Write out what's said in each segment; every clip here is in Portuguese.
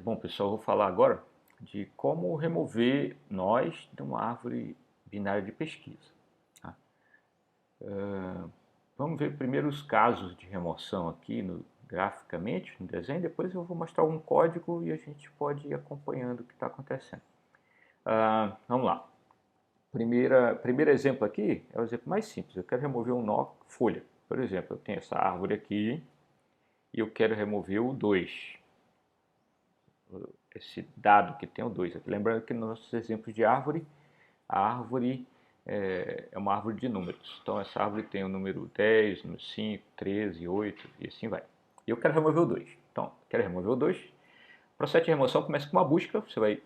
Bom, pessoal, eu vou falar agora de como remover nós de uma árvore binária de pesquisa. Tá? Vamos ver primeiro os casos de remoção aqui graficamente no desenho, depois eu vou mostrar um código e a gente pode ir acompanhando o que está acontecendo. Vamos lá. Primeiro exemplo aqui é o exemplo mais simples. Eu quero remover um nó folha. Por exemplo, eu tenho essa árvore aqui e eu quero remover o 2. Esse dado que tem o 2. Lembrando que nos nossos exemplos de árvore, a árvore é uma árvore de números. Então essa árvore tem o número 10, número 5, 13, 8 e assim vai. E eu quero remover o 2. Então, quero remover o 2. O processo de remoção começa com uma busca. Você vai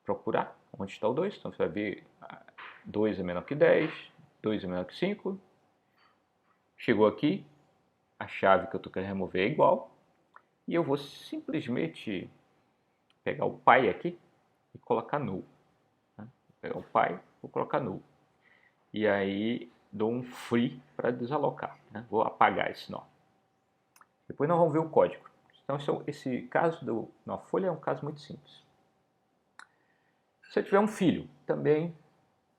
procurar onde está o 2. Então você vai ver 2 é menor que 10, 2 é menor que 5. Chegou aqui, a chave que eu estou querendo remover é igual. E eu vou simplesmente pegar o pai aqui e colocar null. Vou pegar o pai, vou colocar null. E aí dou um free para desalocar. Vou apagar esse nó. Depois nós vamos ver o código. Então esse caso na folha é um caso muito simples. Se eu tiver um filho, também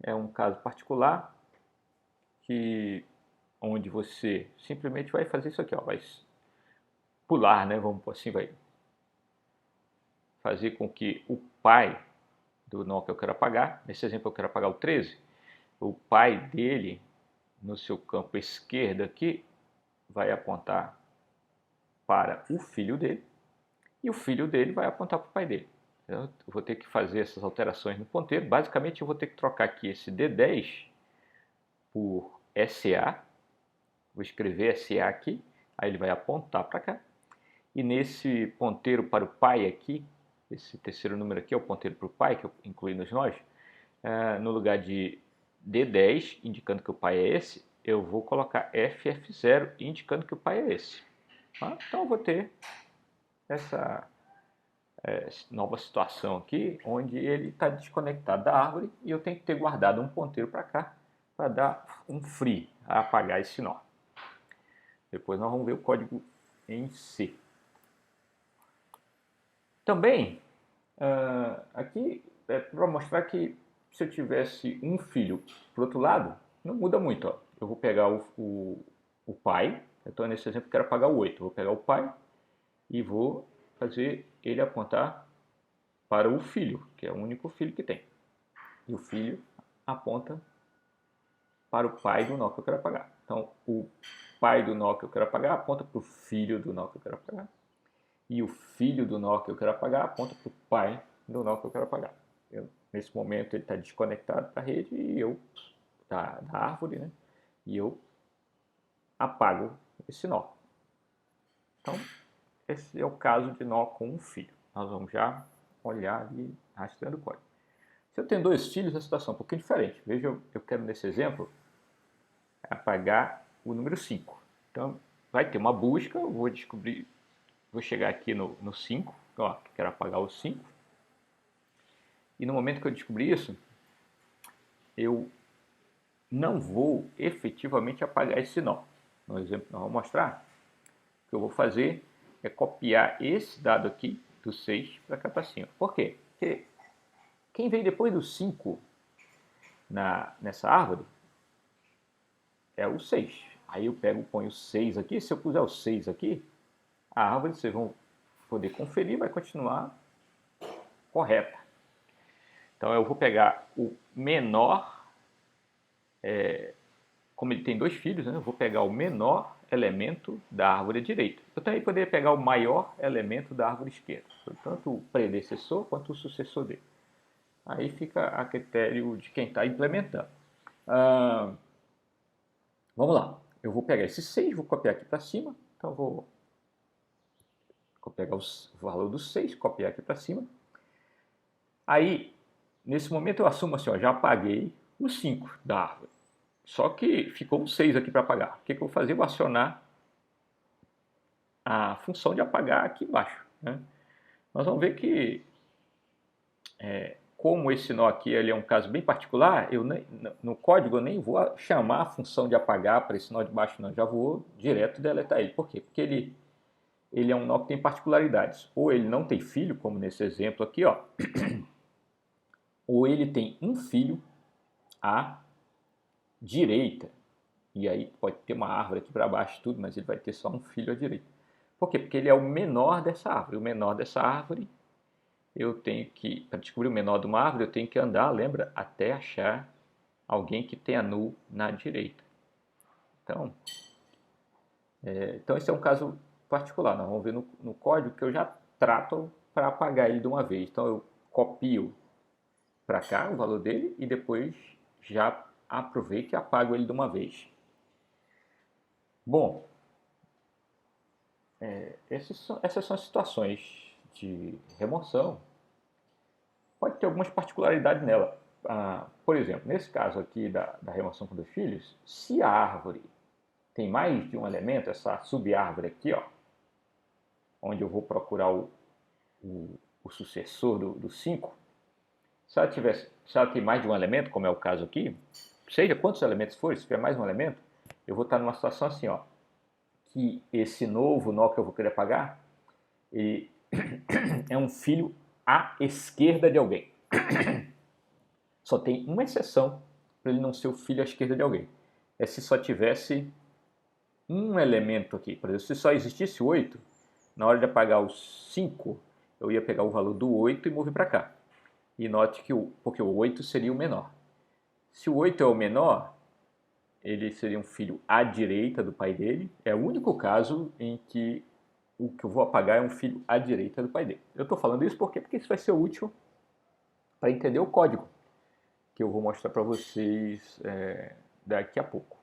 é um caso particular onde você simplesmente vai fazer isso aqui, ó, vai pular, vamos assim, vai fazer com que o pai do nó que eu quero apagar, nesse exemplo eu quero apagar o 13, o pai dele, no seu campo esquerdo aqui, vai apontar para o filho dele, e o filho dele vai apontar para o pai dele. Eu vou ter que fazer essas alterações no ponteiro. Basicamente, eu vou ter que trocar aqui esse D10 por SA. Vou escrever SA aqui, aí ele vai apontar para cá. E nesse ponteiro para o pai aqui, esse terceiro número aqui é o ponteiro para o pai, que eu incluí nos nós, no lugar de D10, indicando que o pai é esse, eu vou colocar FF0, indicando que o pai é esse. Então eu vou ter essa nova situação aqui, onde ele está desconectado da árvore e eu tenho que ter guardado um ponteiro para cá para dar um free, a apagar esse nó. Depois nós vamos ver o código em C. Também, aqui é para mostrar que se eu tivesse um filho para o outro lado, não muda muito. Ó. Eu vou pegar o pai, então nesse exemplo eu quero apagar o 8. Eu vou pegar o pai e vou fazer ele apontar para o filho, que é o único filho que tem. E o filho aponta para o pai do nó que eu quero apagar. Então, o pai do nó que eu quero apagar aponta para o filho do nó que eu quero apagar. E o filho do nó que eu quero apagar aponta para o pai do nó que eu quero apagar. Nesse momento ele está desconectado da rede e da árvore, e eu apago esse nó. Então, esse é o caso de nó com um filho. Nós vamos já olhar ali rastreando o código. Se eu tenho dois filhos, a situação é um pouquinho diferente. Veja, eu quero nesse exemplo apagar o número 5. Então, vai ter uma busca, eu vou descobrir, vou chegar aqui no 5, ó, quero apagar o 5. E no momento que eu descobrir isso, eu não vou efetivamente apagar esse nó. No exemplo que nós vamos mostrar, o que eu vou fazer é copiar esse dado aqui, do 6, para cá para cima. Por quê? Porque quem veio depois do 5 nessa árvore é o 6. Aí eu ponho o 6 aqui. Se eu puser o 6 aqui, a árvore, vocês vão poder conferir, vai continuar correta. Então eu vou pegar o menor, como ele tem dois filhos, eu vou pegar o menor elemento da árvore direita. Eu também poderia pegar o maior elemento da árvore esquerda, tanto o predecessor quanto o sucessor dele. Aí fica a critério de quem está implementando. Vamos lá. Eu vou pegar esse 6, vou copiar aqui para cima. Então eu vou pegar o valor do 6, copiar aqui para cima. Aí, nesse momento eu assumo assim, ó, já apaguei o 5 da árvore. Só que ficou um 6 aqui para apagar. O que eu vou fazer? Eu vou acionar a função de apagar aqui embaixo. Nós vamos ver que, como esse nó aqui ele é um caso bem particular, no código eu nem vou chamar a função de apagar para esse nó de baixo, não. Já vou direto deletar ele. Por quê? Porque ele ele é um nó que tem particularidades. Ou ele não tem filho, como nesse exemplo aqui, ó, ou ele tem um filho à direita. E aí pode ter uma árvore aqui para baixo tudo, mas ele vai ter só um filho à direita. Por quê? Porque ele é o menor dessa árvore. O menor dessa árvore, eu tenho que, para descobrir o menor de uma árvore, eu tenho que andar, lembra? Até achar alguém que tenha null na direita. Então esse é um caso particular. Nós vamos ver no código que eu já trato para apagar ele de uma vez. Então eu copio para cá o valor dele e depois já aproveito e apago ele de uma vez. Bom, essas são as situações de remoção. Pode ter algumas particularidades nela. Por exemplo, nesse caso aqui da remoção com 2 filhos, se a árvore tem mais de um elemento, essa subárvore aqui, ó, onde eu vou procurar o sucessor do 5, se ela tem mais de um elemento, como é o caso aqui, seja quantos elementos forem, se tiver mais um elemento, eu vou estar numa situação assim, ó, que esse novo nó que eu vou querer apagar, ele é um filho à esquerda de alguém. Só tem uma exceção para ele não ser o filho à esquerda de alguém. É se só tivesse um elemento aqui. Por exemplo, se só existisse 8, na hora de apagar o 5, eu ia pegar o valor do 8 e mover para cá. E note que porque o 8 seria o menor. Se o 8 é o menor, ele seria um filho à direita do pai dele. É o único caso em que o que eu vou apagar é um filho à direita do pai dele. Eu estou falando isso porque isso vai ser útil para entender o código, que eu vou mostrar para vocês daqui a pouco.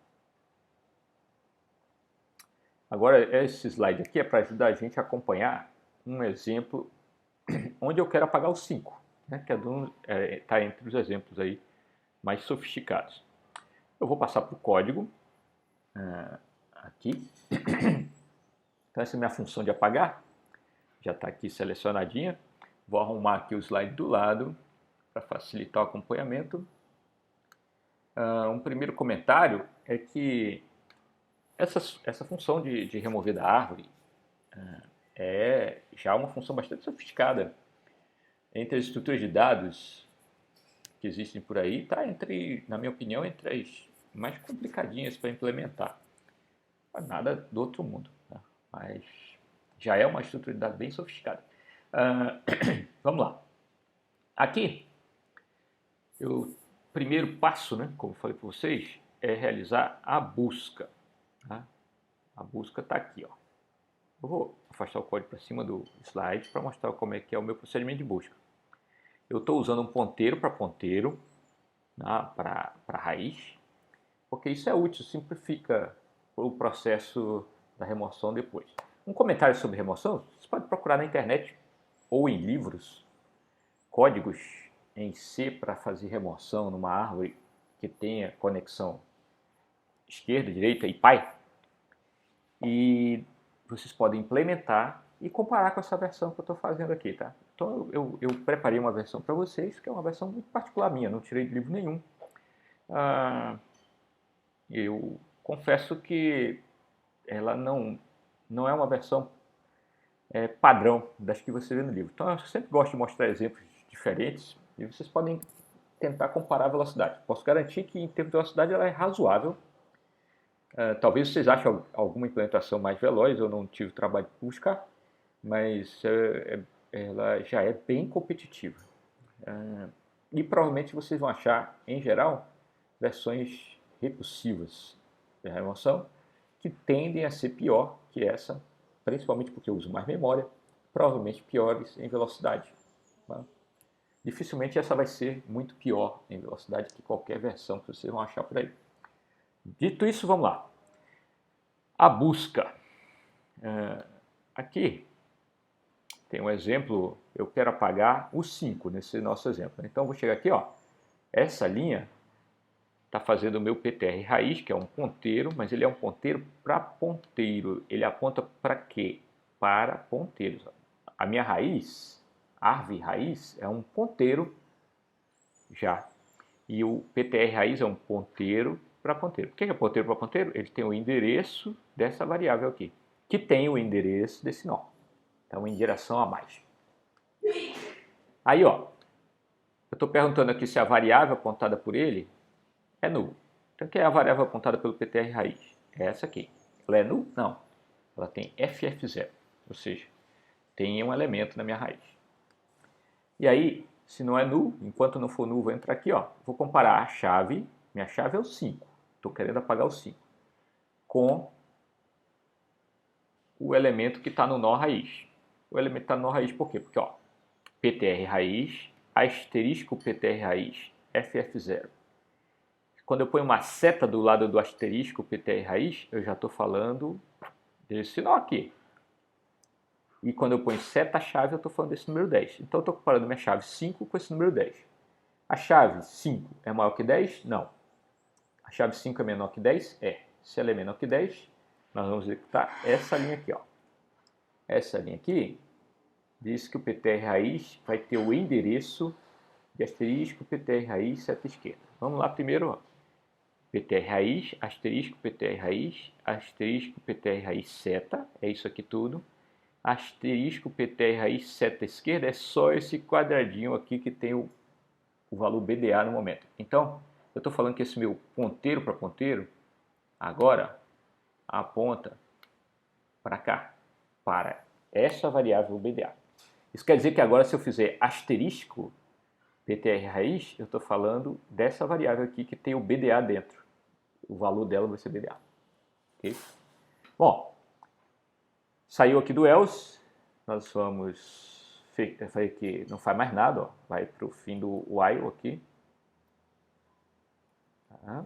Agora, esse slide aqui é para ajudar a gente a acompanhar um exemplo onde eu quero apagar o 5, né, que está entre os exemplos aí mais sofisticados. Eu vou passar para o código aqui. Então essa é a minha função de apagar. Já está aqui selecionadinha. Vou arrumar aqui o slide do lado para facilitar o acompanhamento. Um primeiro comentário é que essa função de remover da árvore é já uma função bastante sofisticada. Entre as estruturas de dados que existem por aí, está na minha opinião, entre as mais complicadinhas para implementar. Nada do outro mundo, tá? Mas já é uma estrutura de dados bem sofisticada. Vamos lá. Aqui, o primeiro passo, né, como falei para vocês, é realizar a busca. Tá? A busca está aqui. Ó. Eu vou afastar o código para cima do slide para mostrar como é que é o meu procedimento de busca. Eu estou usando um ponteiro para ponteiro, tá? Para raiz, porque isso é útil, simplifica o processo da remoção depois. Um comentário sobre remoção, você pode procurar na internet ou em livros, códigos em C para fazer remoção numa árvore que tenha conexão esquerda, direita e pai. E vocês podem implementar e comparar com essa versão que eu estou fazendo aqui, tá? Então eu preparei uma versão para vocês, que é uma versão muito particular minha, não tirei de livro nenhum. Eu confesso que ela não é uma versão padrão das que você vê no livro. Então eu sempre gosto de mostrar exemplos diferentes e vocês podem tentar comparar a velocidade. Posso garantir que em termos de velocidade ela é razoável. Talvez vocês achem alguma implementação mais veloz, eu não tive o trabalho de buscar, mas ela já é bem competitiva. E provavelmente vocês vão achar, em geral, versões recursivas da remoção que tendem a ser pior que essa, principalmente porque eu uso mais memória, provavelmente piores em velocidade. Tá? Dificilmente essa vai ser muito pior em velocidade que qualquer versão que vocês vão achar por aí. Dito isso, vamos lá. A busca. Aqui tem um exemplo, eu quero apagar o 5 nesse nosso exemplo. Então, eu vou chegar aqui, ó. Essa linha está fazendo o meu PTR raiz, que é um ponteiro, mas ele é um ponteiro para ponteiro. Ele aponta para quê? Para ponteiros. A minha raiz, árvore raiz, é um ponteiro já. E o PTR raiz é um ponteiro para ponteiro. O que é ponteiro para ponteiro? Ele tem o endereço dessa variável aqui. que tem o endereço desse nó. Então, em direção a mais. Aí, ó, eu estou perguntando aqui se a variável apontada por ele é null. Então, o que é a variável apontada pelo PTR raiz? É essa aqui. Ela é null? Não. Ela tem FF0, ou seja, tem um elemento na minha raiz. E aí, se não é null, enquanto não for null, vou entrar aqui, ó, vou comparar a chave, minha chave é o 5, estou querendo apagar o 5, com o elemento que está no nó raiz. O elemento está no nó raiz por quê? Porque, ó, PTR raiz, asterisco PTR raiz, FF0. Quando eu ponho uma seta do lado do asterisco PTR raiz, eu já estou falando desse nó aqui. E quando eu ponho seta-chave, eu estou falando desse número 10. Então, eu estou comparando minha chave 5 com esse número 10. A chave 5 é maior que 10? Não. A chave 5 é menor que 10? É. Se ela é menor que 10, nós vamos executar essa linha aqui, ó. Essa linha aqui diz que o PTR raiz vai ter o endereço de asterisco PTR raiz seta esquerda. Vamos lá primeiro, ó. PTR raiz, asterisco PTR raiz, asterisco PTR raiz seta, é isso aqui tudo. Asterisco PTR raiz seta esquerda é só esse quadradinho aqui que tem o valor BDA no momento. Então, eu estou falando que esse meu ponteiro para ponteiro agora aponta para cá, para essa variável BDA. Isso quer dizer que agora, se eu fizer asterisco PTR raiz, eu estou falando dessa variável aqui que tem o BDA dentro. O valor dela vai ser BDA. Okay? Bom, saiu aqui do else, nós vamos fazer que não faz mais nada, ó, vai para o fim do while aqui. Tá?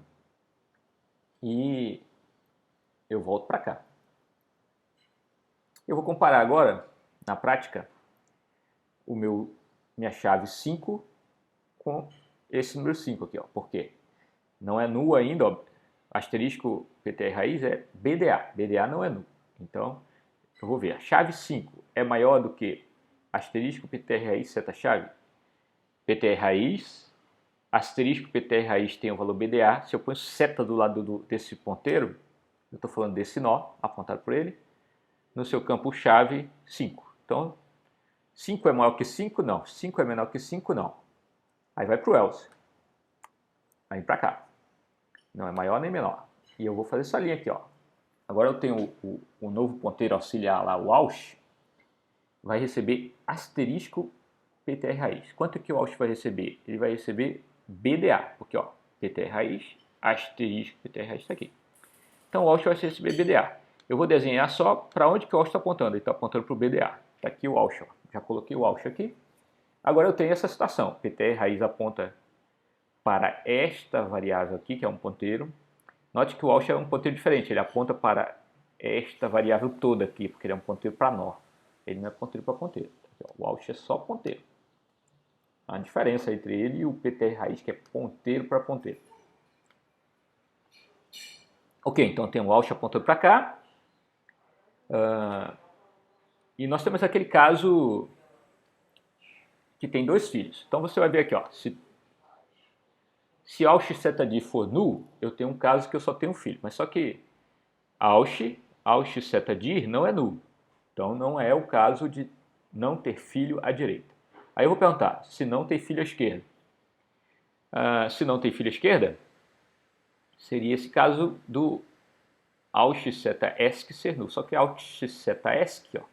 E eu volto para cá. Eu vou comparar agora, na prática, minha chave 5 com esse número 5 aqui, ó. Por quê? Não é null ainda, ó. Asterisco PTR raiz é BDA. BDA não é null. Então, eu vou ver. A chave 5 é maior do que asterisco PTR raiz seta chave? PTR raiz, asterisco PTR raiz tem o valor BDA. Se eu ponho seta do lado desse ponteiro, eu estou falando desse nó, apontado por ele, no seu campo chave 5. Então, 5 é maior que 5? Não. 5 é menor que 5? Não. Aí vai para o else. Aí para cá. Não é maior nem menor. E eu vou fazer essa linha aqui, ó. Agora eu tenho o novo ponteiro auxiliar lá, o AUX, vai receber asterisco PTR raiz. Quanto que o AUX vai receber? Ele vai receber BDA, porque, ó, PTR raiz, asterisco PTR raiz está aqui. Então o AUX vai receber BDA. Eu vou desenhar só para onde que o AUX está apontando. Ele está apontando para o BDA. Está aqui o AUX, ó. Já coloquei o AUX aqui. Agora eu tenho essa situação. PTR raiz aponta para esta variável aqui, que é um ponteiro. Note que o AUX é um ponteiro diferente. Ele aponta para esta variável toda aqui, porque ele é um ponteiro para nó. Ele não é ponteiro para ponteiro. O AUX é só ponteiro. Há uma diferença entre ele e o PTR raiz, que é ponteiro para ponteiro. Ok, então tem o AUX apontando para cá. E nós temos aquele caso que tem dois filhos. Então você vai ver aqui, ó, se AUX seta dir for null, eu tenho um caso que eu só tenho um filho. Mas só que AUX seta dir não é null. Então não é o caso de não ter filho à direita. Aí eu vou perguntar, se não tem filho à esquerda? Se não tem filho à esquerda, seria esse caso do AUX seta esc ser null. Só que AUX seta esc, ó,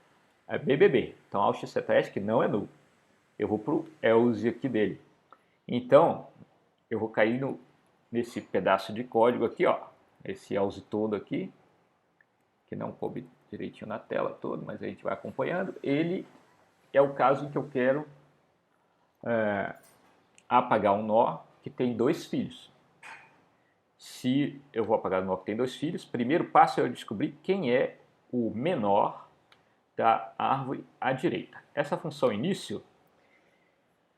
é BBB. Então AUX seta esc não é null. Eu vou para o else aqui dele. Então, eu vou cair nesse pedaço de código aqui, ó. Esse else todo aqui, que não coube direitinho na tela toda, mas a gente vai acompanhando. Ele é o caso em que eu quero apagar um nó que tem dois filhos. Se eu vou apagar um nó que tem dois filhos, primeiro passo é eu descobrir quem é o menor da árvore à direita. Essa função início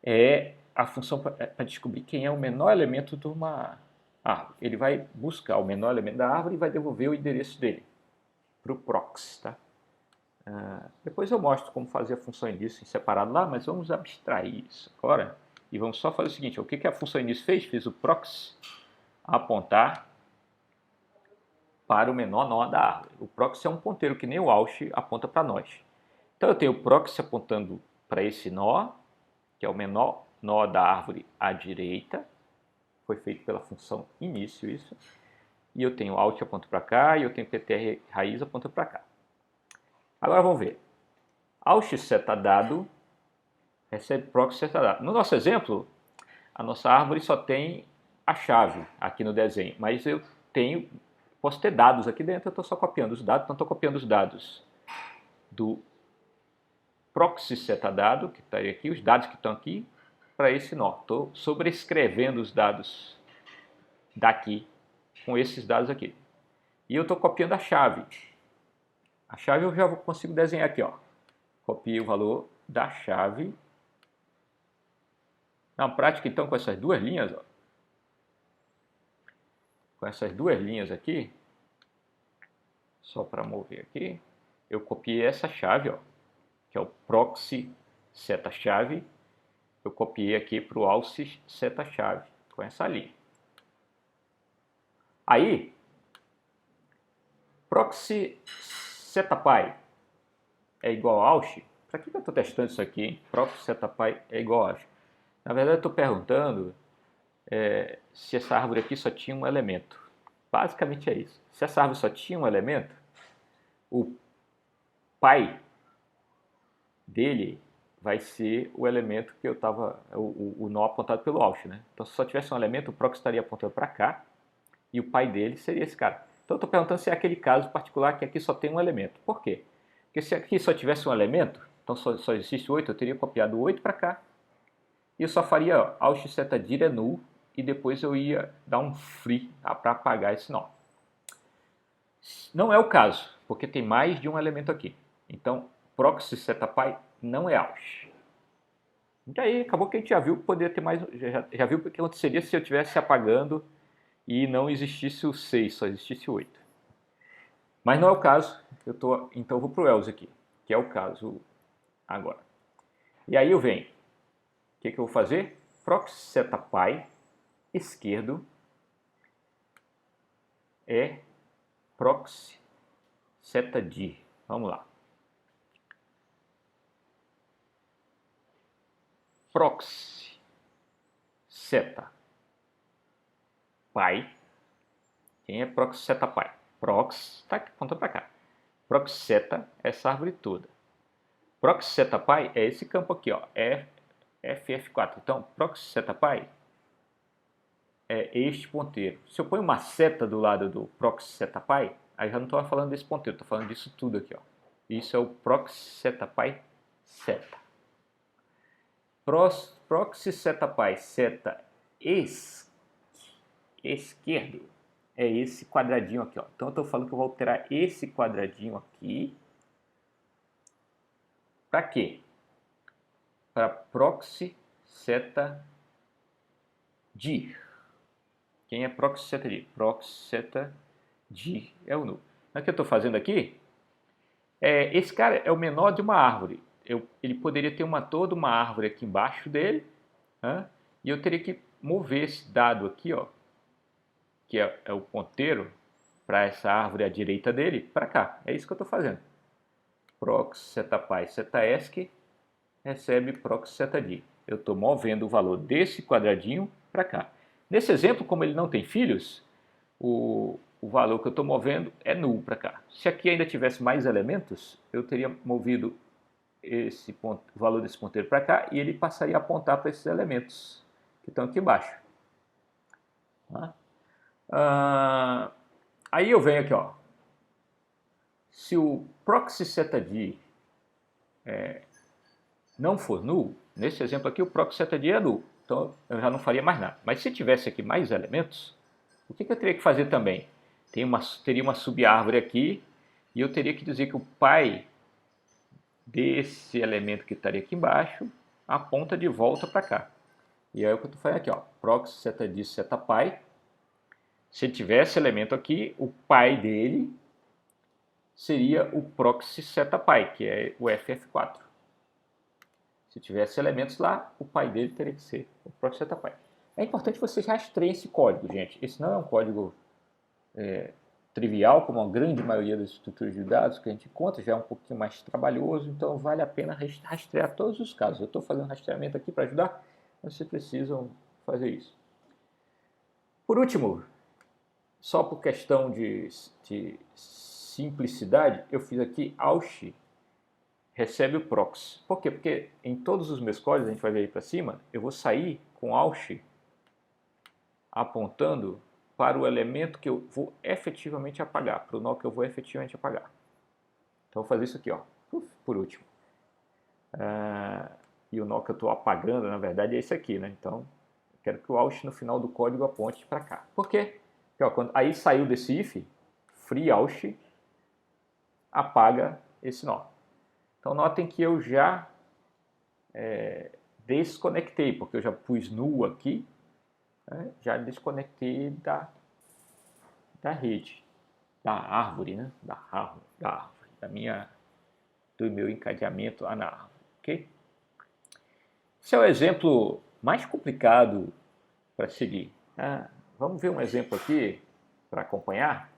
é a função para descobrir quem é o menor elemento de uma árvore. Ele vai buscar o menor elemento da árvore e vai devolver o endereço dele para o prox. Tá? Depois eu mostro como fazer a função início em separado lá, mas vamos abstrair isso agora e vamos só fazer o seguinte: o que a função início fez? Fez o prox apontar para o menor nó da árvore. O proxy é um ponteiro que nem o alt aponta para nós. Então eu tenho o proxy apontando para esse nó, que é o menor nó da árvore à direita. Foi feito pela função início isso. E eu tenho alt aponta para cá e eu tenho ptr raiz aponta para cá. Agora vamos ver. Alt seta dado recebe proxy seta dado. No nosso exemplo, a nossa árvore só tem a chave aqui no desenho, mas eu posso ter dados aqui dentro, eu estou só copiando os dados, então estou copiando os dados do proxy seta dado, que está aqui, os dados que estão aqui, para esse nó. Estou sobrescrevendo os dados daqui com esses dados aqui. E eu estou copiando a chave. A chave eu já consigo desenhar aqui, ó. Copiei o valor da chave. Na prática, então, com essas duas linhas, ó, com essas duas linhas aqui, só para mover aqui, eu copiei essa chave, ó, que é o proxy seta chave, eu copiei aqui para o alt seta chave, com essa linha. Aí, proxy seta pi é igual a alt. Para que eu estou testando isso aqui, hein? Proxy seta pi é igual a alt. Na verdade, eu estou perguntando se essa árvore aqui só tinha um elemento. Basicamente é isso. Se essa árvore só tinha um elemento, o pi dele vai ser o elemento que eu estava, o nó apontado pelo alt, né? Então, se só tivesse um elemento, o proxy estaria apontando para cá e o pi dele seria esse cara. Então, eu estou perguntando se é aquele caso particular que aqui só tem um elemento. Por quê? Porque se aqui só tivesse um elemento, então só existe 8, eu teria copiado o 8 para cá e eu só faria alt seta dir é null e depois eu ia dar um free para apagar esse nó. Não é o caso, porque tem mais de um elemento aqui. Então, proxy seta pi não é alt. E aí, acabou que a gente já viu que poderia ter mais, já viu o que aconteceria se eu estivesse apagando e não existisse o 6, só existisse o 8. Mas não é o caso, então eu vou para o else aqui, que é o caso agora. E aí eu venho, o que eu vou fazer? Proxy seta pi esquerdo é proxy seta dir. Vamos lá. Proxy seta pi. Quem é proxy seta pi? Proxy está apontando para cá. Proxy seta é essa árvore toda. Proxy seta pi é esse campo aqui, ó, FF4. Então, proxy seta pi é este ponteiro. Se eu ponho uma seta do lado do proxy seta pi, aí já não estou falando desse ponteiro, estou falando disso tudo aqui, ó. Isso é o proxy seta pi seta. Proxy seta pi seta esquerdo é esse quadradinho aqui, ó. Então eu estou falando que eu vou alterar esse quadradinho aqui. Para quê? Para proxy seta dir. Quem é proxy seta dir? Proxy seta dir é o null. O que eu estou fazendo aqui? Esse cara é o menor de uma árvore. Ele poderia ter toda uma árvore aqui embaixo dele, né? E eu teria que mover esse dado aqui, ó, que é o ponteiro para essa árvore à direita dele, para cá. É isso que eu estou fazendo. Proxy seta pi seta esc recebe proxy seta dir. Eu estou movendo o valor desse quadradinho para cá. Nesse exemplo, como ele não tem filhos, o valor que eu estou movendo é null para cá. Se aqui ainda tivesse mais elementos, eu teria movido o valor desse ponteiro para cá e ele passaria a apontar para esses elementos que estão aqui embaixo. Aí eu venho aqui, ó. Se o proxy seta dir não for null, nesse exemplo aqui o proxy seta dir é null, então eu já não faria mais nada. Mas se tivesse aqui mais elementos, o que eu teria que fazer também? Teria uma subárvore aqui e eu teria que dizer que o pi desse elemento que estaria aqui embaixo aponta de volta para cá. E aí é o que eu estou fazendo aqui, ó, proxy seta dir seta pi. Se tivesse elemento aqui, o pi dele seria o proxy seta pi, que é o FF4. Se tivesse elementos lá, o pi dele teria que ser o proxy seta pi. É importante vocês rastreiem esse código, gente. Esse não é um código trivial, como a grande maioria das estruturas de dados que a gente encontra, já é um pouquinho mais trabalhoso, então vale a pena rastrear todos os casos. Eu estou fazendo rastreamento aqui para ajudar, mas vocês precisam fazer isso. Por último, só por questão de simplicidade, eu fiz aqui Auth recebe o proxy. Por quê? Porque em todos os meus códigos, a gente vai ver aí para cima, eu vou sair com Auth apontando para o elemento que eu vou efetivamente apagar, para o nó que eu vou efetivamente apagar. Então, eu vou fazer isso aqui, ó, por último. E o nó que eu estou apagando, na verdade, é esse aqui, né? Então, eu quero que o Auth no final do código aponte para cá. Por quê? Porque, ó, aí saiu desse if, free Auth apaga esse nó. Então, notem que eu já desconectei, porque eu já pus null aqui, né? Já desconectei da rede, da árvore, né? Da árvore, do meu encadeamento lá na árvore, ok? Esse é o exemplo mais complicado para seguir. Vamos ver um exemplo aqui para acompanhar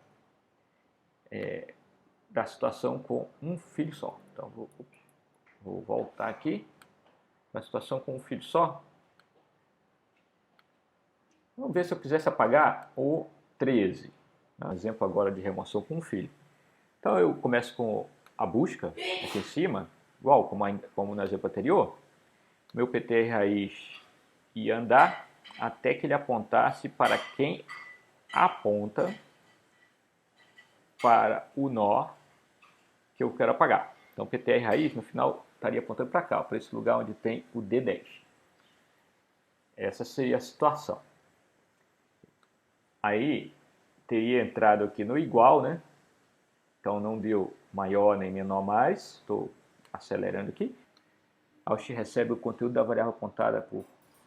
da situação com um filho só. Então, vou voltar aqui para a situação com um filho só. Vamos ver se eu quisesse apagar o 13. Um exemplo agora de remoção com um filho. Então eu começo com a busca aqui em cima, igual como no exemplo anterior. Meu PTR raiz ia andar até que ele apontasse para quem aponta para o nó que eu quero apagar. Então PTR raiz no final estaria apontando para cá, para esse lugar onde tem o D10. Essa seria a situação. Aí teria entrado aqui no igual, né? Então não deu maior nem menor mais, estou acelerando aqui. Auth recebe o conteúdo da variável apontada por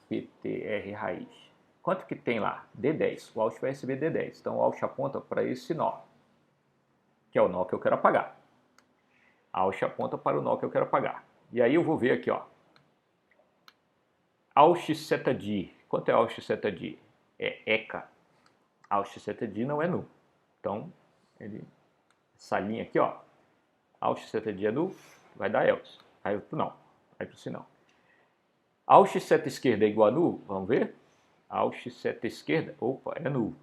PTR raiz. Quanto que tem lá? D10. O Auth vai receber D10. Então o Auth aponta para esse nó, que é o nó que eu quero apagar. Auth aponta para o nó que eu quero apagar. E aí eu vou ver aqui, ó. Auth setd. Quanto é Auth setd? É ECA. Auth setd não é null. Então, essa linha aqui, ó. Auth setd é null, vai dar else. Aí pro não. Aí pro se não. Auth seta esquerda é igual a null? Vamos ver? Auth seta esquerda, opa, é null.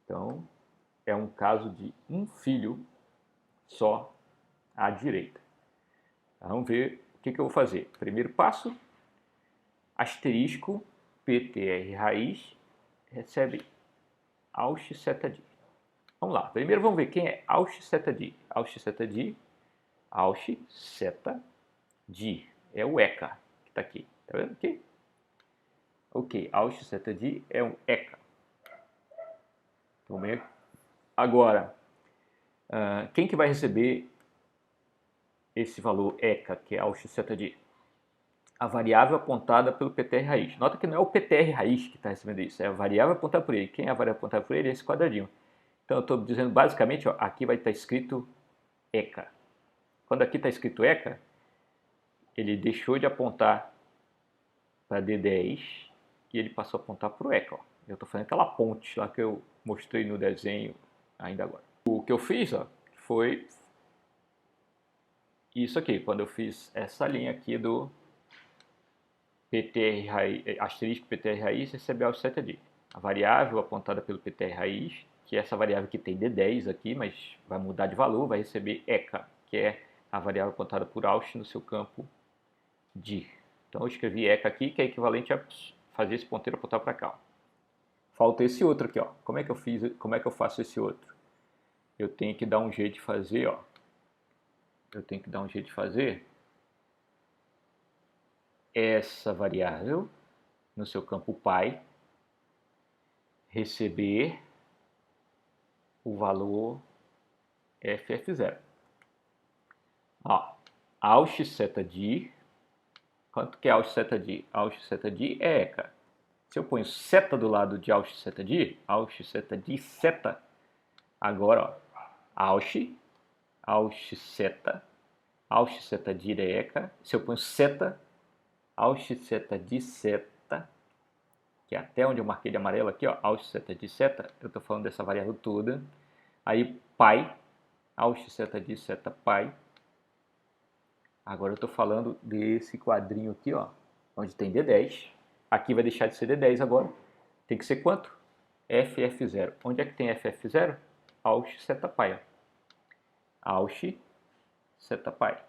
Então, é um caso de um filho só à direita. Vamos ver o que eu vou fazer. Primeiro passo, asterisco, PTR raiz, recebe Auth setd. Vamos lá, primeiro vamos ver quem é Auth setd. Auth setd, Auth setd, é o ECA que está aqui. Tá vendo aqui? Ok, Auth setd é um ECA. Vamos ver. Agora, quem que vai receber esse valor ECA, que é Auth setd? A variável apontada pelo PTR raiz. Nota que não é o PTR raiz que está recebendo isso, é a variável apontada por ele. Quem é a variável apontada por ele é esse quadradinho. Então eu estou dizendo basicamente, ó, aqui vai estar escrito ECA. Quando aqui está escrito ECA, ele deixou de apontar para D10 e ele passou a apontar para o ECA. Ó. Eu estou fazendo aquela ponte lá que eu mostrei no desenho ainda agora. O que eu fiz, ó, foi isso aqui, quando eu fiz essa linha aqui do PTR raiz, asterisco PTR raiz, recebe Auth setd. A variável apontada pelo PTR raiz, que é essa variável que tem D10 aqui, mas vai mudar de valor, vai receber ECA, que é a variável apontada por Auth no seu campo dir. Então eu escrevi ECA aqui, que é equivalente a fazer esse ponteiro apontar para cá. Ó. Falta esse outro aqui, ó. Como é que eu faço esse outro? Eu tenho que dar um jeito de fazer, ó. Eu tenho que dar um jeito de fazer essa variável no seu campo pai receber o valor ff0. Ó, Auth setd, quanto que é Auth setd? Auth setd é ECA. Se eu ponho seta do lado de Auth setd seta, agora ó, Auth setd é ECA. Se eu ponho seta, Auth setd seta, que é até onde eu marquei de amarelo aqui, ó, Auth setd seta, eu estou falando dessa variável toda, Aí pai, AUX seta disso, seta pai. Agora eu estou falando desse quadrinho aqui, ó, onde tem D10. Aqui vai deixar de ser D10 agora. Tem que ser quanto? FF0. Onde é que tem FF0? AUX seta pai. Ó. AUX seta pai.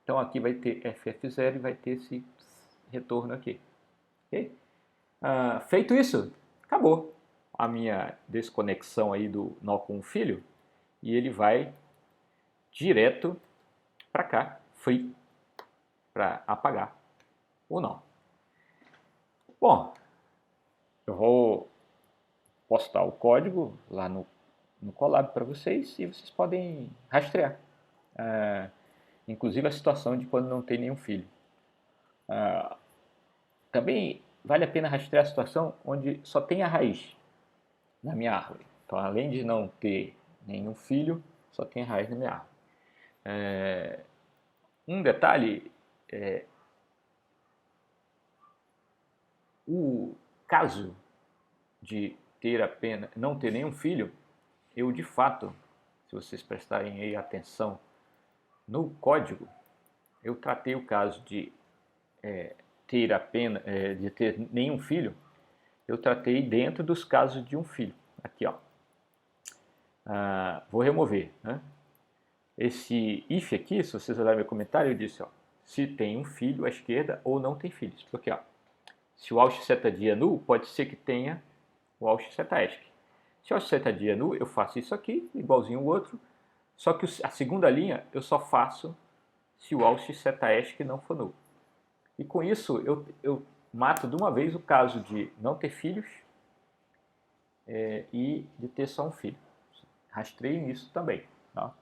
Então aqui vai ter FF0 e vai ter esse retorno aqui. Okay? Feito isso, acabou a minha desconexão aí do nó com o filho e ele vai direto para cá, free, para apagar o nó. Bom, eu vou postar o código lá no Colab para vocês e vocês podem rastrear. Inclusive a situação de quando não tem nenhum filho. Também vale a pena rastrear a situação onde só tem a raiz na minha árvore. Então, além de não ter nenhum filho, só tem a raiz na minha árvore. Um detalhe, o caso de não ter nenhum filho, eu de fato, se vocês prestarem aí atenção no código, eu tratei o caso de de ter nenhum filho, eu tratei dentro dos casos de um filho. Aqui, ó. Vou remover, né? Esse if aqui, se vocês olharem meu comentário, eu disse, ó, se tem um filho à esquerda ou não tem filhos. Porque, ó, se o AUX seta dia é null, pode ser que tenha o AUX seta ESC. Se o AUX seta dia é null, eu faço isso aqui, igualzinho o outro, só que a segunda linha eu só faço se o AUX seta ESC não for null. E com isso eu mato de uma vez o caso de não ter filhos e de ter só um filho. Rastreiem isso também. Tá?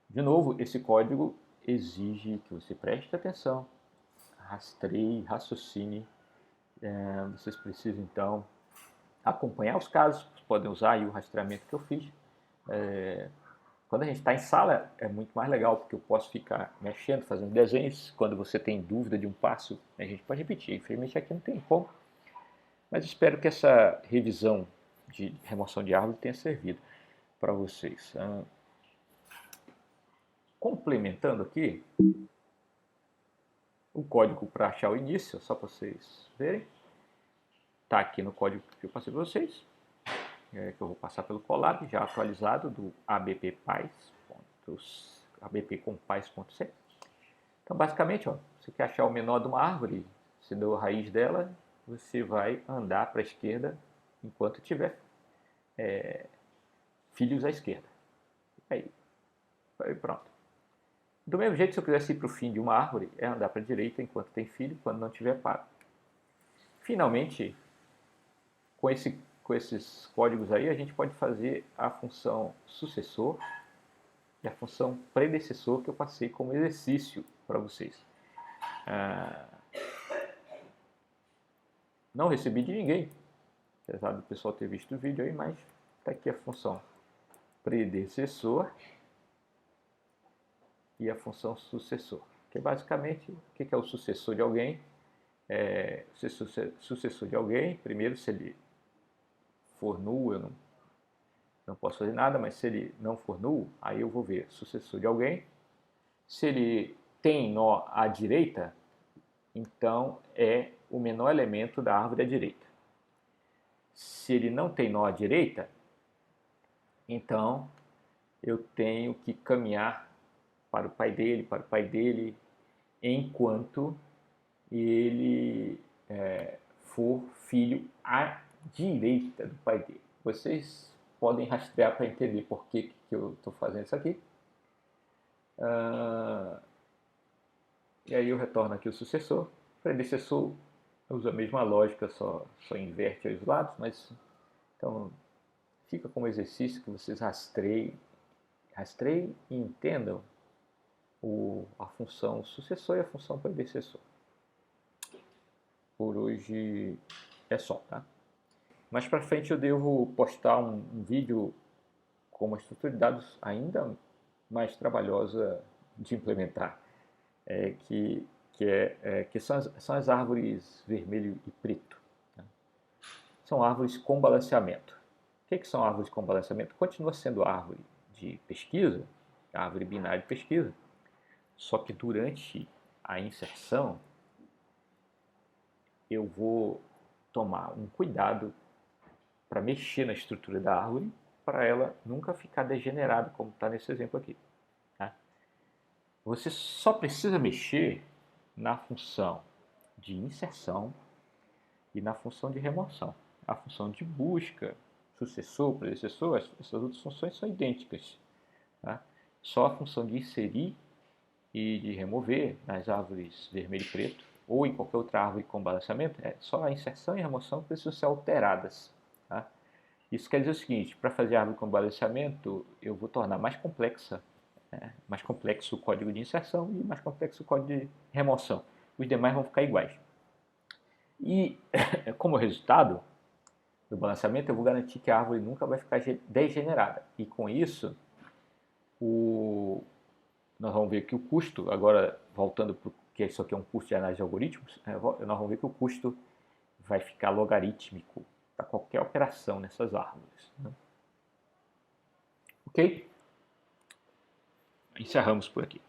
De novo, esse código exige que você preste atenção, rastreie, raciocine. Vocês precisam então acompanhar os casos, podem usar aí o rastreamento que eu fiz. Quando a gente está em sala é muito mais legal, porque eu posso ficar mexendo, fazendo desenhos. Quando você tem dúvida de um passo, a gente pode repetir. Infelizmente aqui não tem como. Mas espero que essa revisão de remoção de árvore tenha servido para vocês. Complementando aqui, o código para achar o início, só para vocês verem. Está aqui no código que eu passei para vocês, que eu vou passar pelo Colab, já atualizado do abpcompais.c. Então, basicamente, ó, você quer achar o menor de uma árvore, se deu a raiz dela, você vai andar para a esquerda enquanto tiver filhos à esquerda. Aí pronto. Do mesmo jeito, se eu quisesse ir para o fim de uma árvore, é andar para a direita enquanto tem filho, quando não tiver paro. Finalmente, com esses códigos aí, a gente pode fazer a função sucessor e a função predecessor que eu passei como exercício para vocês. Não recebi de ninguém, apesar do pessoal ter visto o vídeo aí, mas está aqui a função predecessor e a função sucessor. Que basicamente, o que é o sucessor de alguém? Sucessor de alguém, primeiro, se ele for null, eu não posso fazer nada, mas se ele não for null, aí eu vou ver sucessor de alguém. Se ele tem nó à direita, então é o menor elemento da árvore à direita. Se ele não tem nó à direita, então eu tenho que caminhar para o pai dele, enquanto ele for filho à direita do pai dele. Vocês podem rastrear para entender por que eu estou fazendo isso aqui. E aí eu retorno aqui o sucessor. O predecessor usa a mesma lógica, só inverte os lados, mas então fica como exercício que vocês rastreiem e entendam a função sucessor e a função predecessor. Por hoje é só, tá? Mais para frente eu devo postar um vídeo com uma estrutura de dados ainda mais trabalhosa de implementar, que são as árvores vermelho e preto. Né? São árvores com balanceamento. que são árvores com balanceamento? Continua sendo árvore de pesquisa, árvore binária de pesquisa, só que durante a inserção eu vou tomar um cuidado para mexer na estrutura da árvore, para ela nunca ficar degenerada, como está nesse exemplo aqui. Tá? Você só precisa mexer na função de inserção e na função de remoção. A função de busca, sucessor, predecessor, essas outras funções são idênticas. Tá? Só a função de inserir e de remover nas árvores vermelho e preto, ou em qualquer outra árvore com balanceamento, só a inserção e a remoção precisam ser alteradas. Tá? Isso quer dizer o seguinte: para fazer árvore com balanceamento, eu vou tornar mais mais complexo o código de inserção e mais complexo o código de remoção. Os demais vão ficar iguais. E, como resultado do balanceamento, eu vou garantir que a árvore nunca vai ficar degenerada. E com isso, nós vamos ver que o custo, agora voltando para o que isso aqui é um custo de análise de algoritmos, nós vamos ver que o custo vai ficar logarítmico para qualquer operação nessas árvores. Né? Ok? Encerramos por aqui.